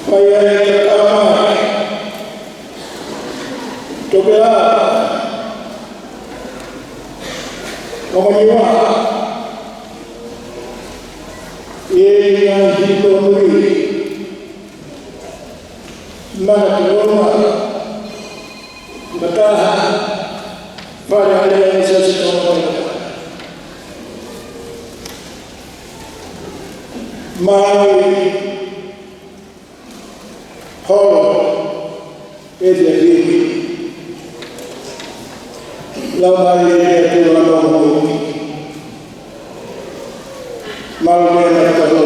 Faya kama tokea pamoja yeye anajiko mwili mana tuona mtaha fanya ile sasa tunaona mai ho hivi la mai tunaona malaya kama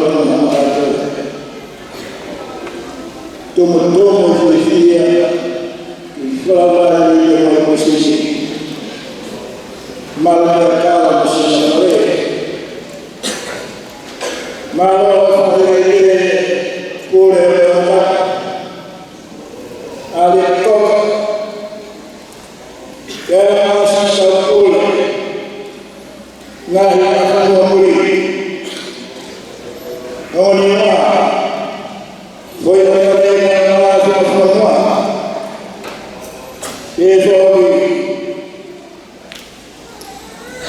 tumedomo kufikia kwa ile mwisho malaya kama mshahara malaya ile kule alitoka kama sasa kule na hapo mwili Onia, voy a ver la forma. Eso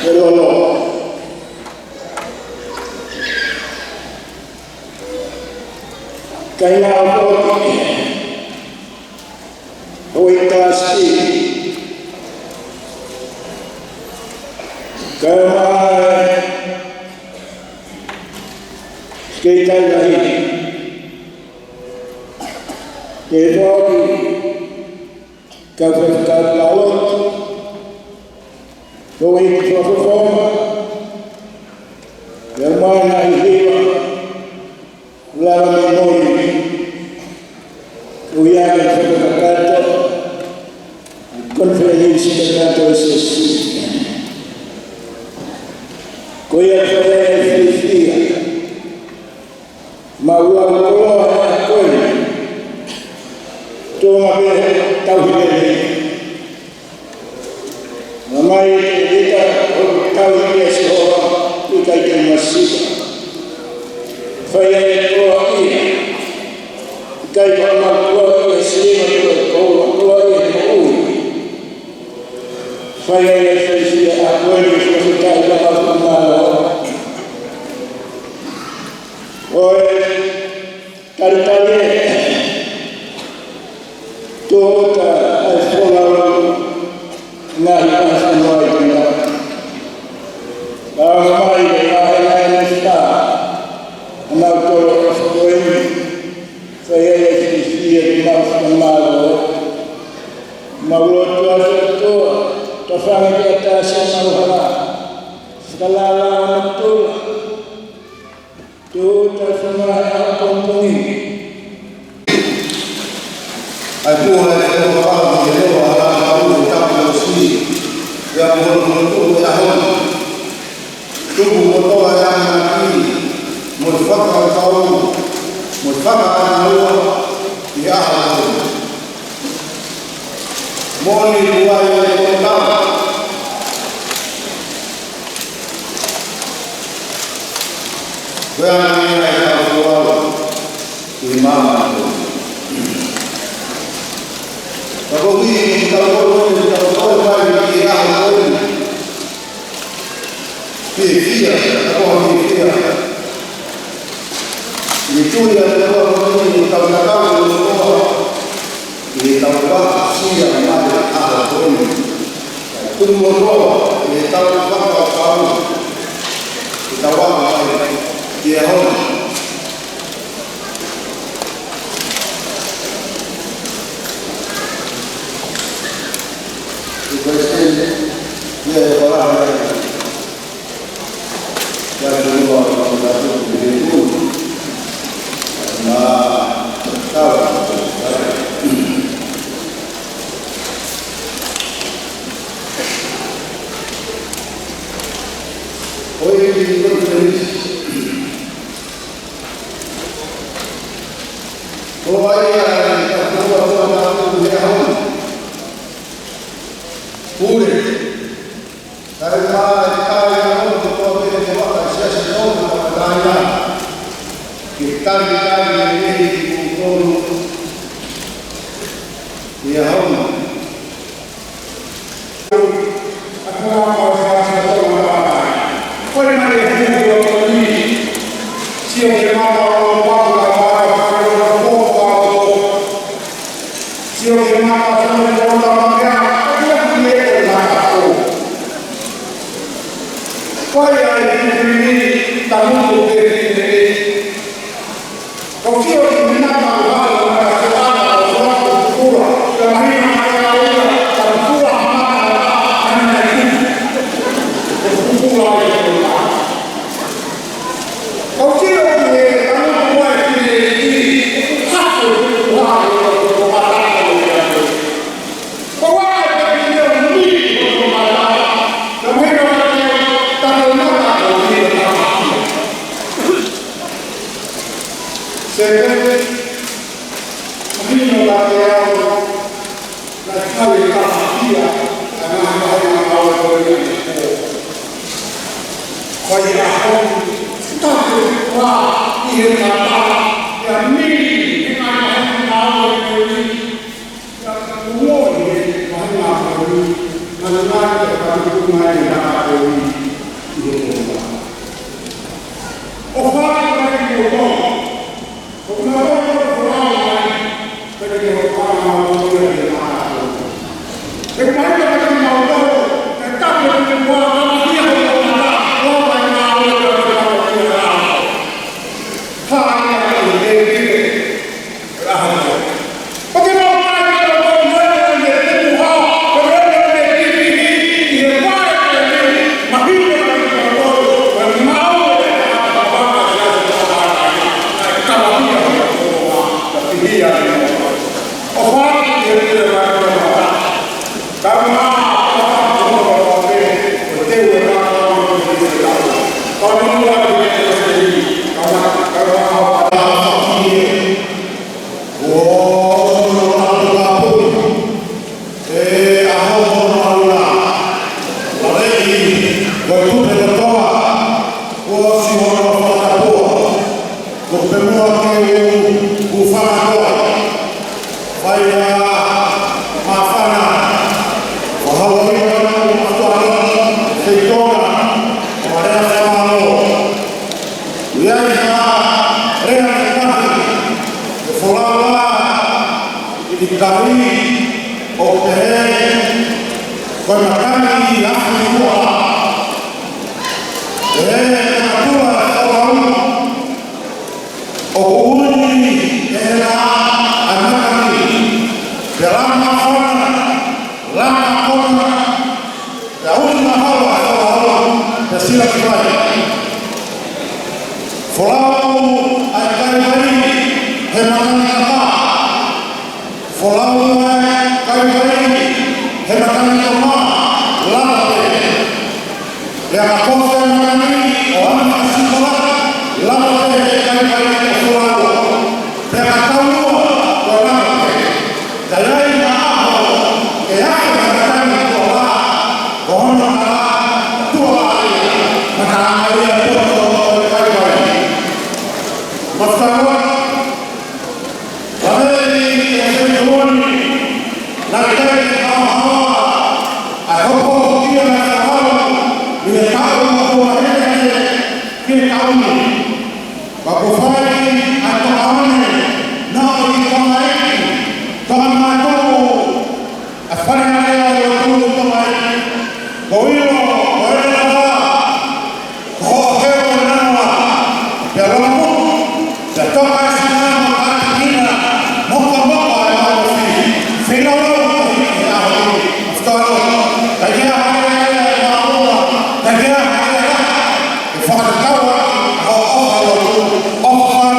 pero no. Kaya ako hoy kasi kaya kita lagi itu kafir laut doa suatu forma yang mana hidup dalam memori uyaga sebagai konferensi dengan Yesus koya konferensi maula Allah kweli tumabe tauhid namai kita tauhid seorang kita masih faya rohia kaya Allah Islam Allah yang faya faya akweli kita Allah Kali-kali tuka sekolah nak semua itu, ramai yang kita nak tuh sekolah saya istri malu tu terfaham kita semua segala tu terfaham komponi. Alikuwa anaelewa elewa au kitabu usii ya Mungu ya honi tubu kutoa ya nabii mutafaka kaulu mutafaka huwa ya ahadi moni huwa ya kitabu bwana ni ya imam Kalau ini kalau bagi orang lain, dia apa dia? Itu yang orang ini tahu semua. Ini tahu siapa yang ada ini. Semua ini tahu tahu. Kita tahu dia orang. Ya orang yang kedua itu tahu oh ini bertulis oh ya kita Of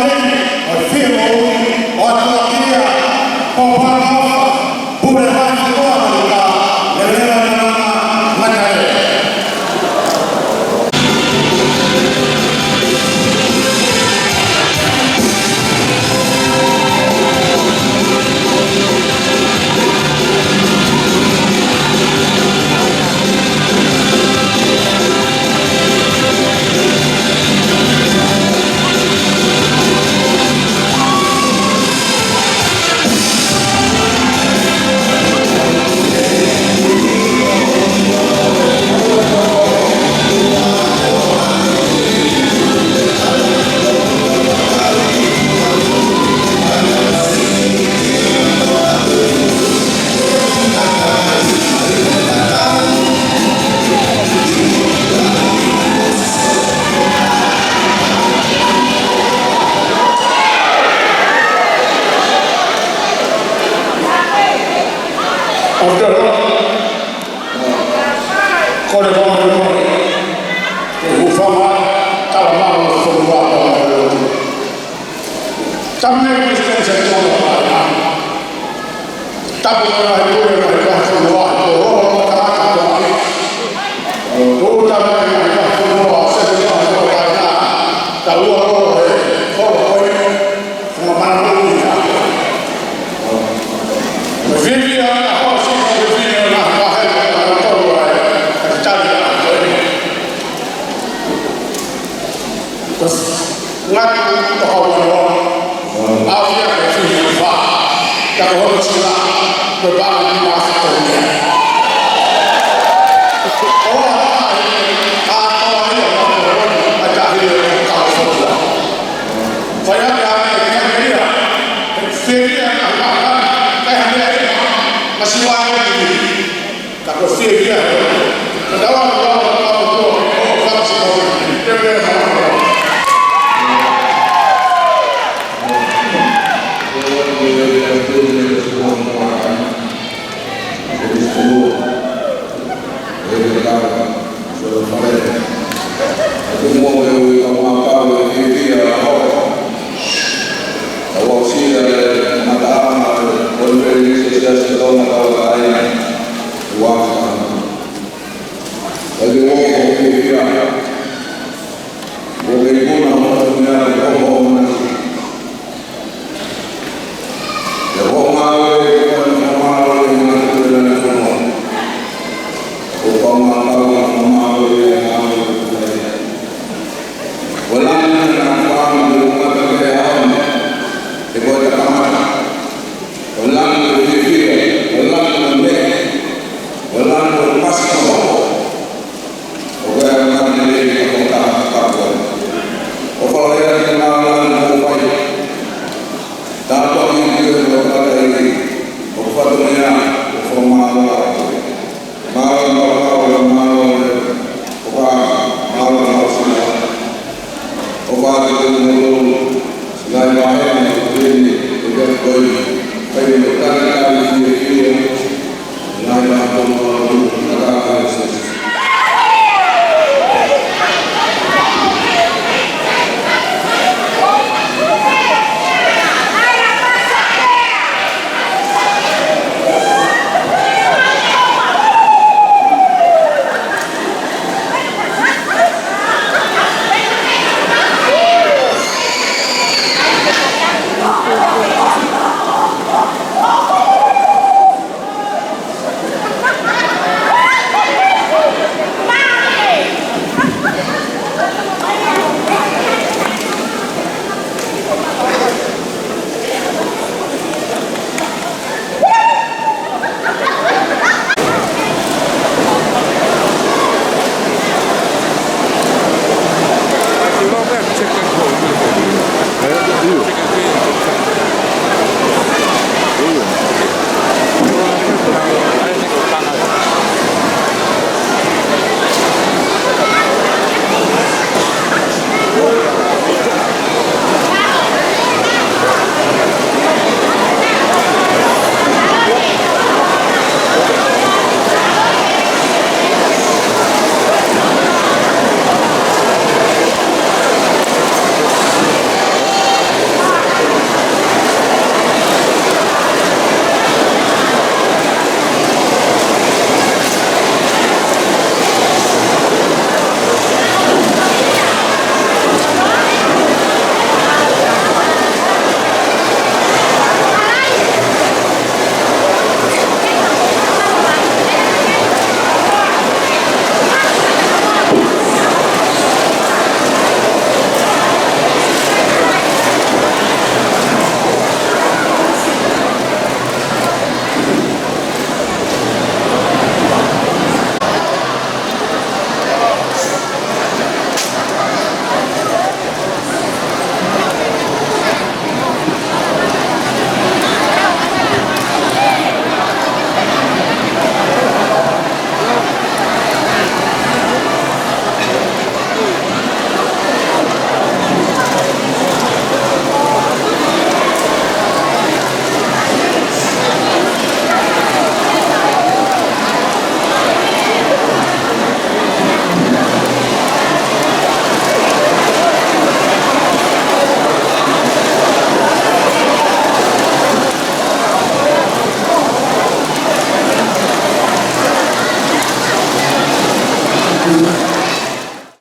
Amen.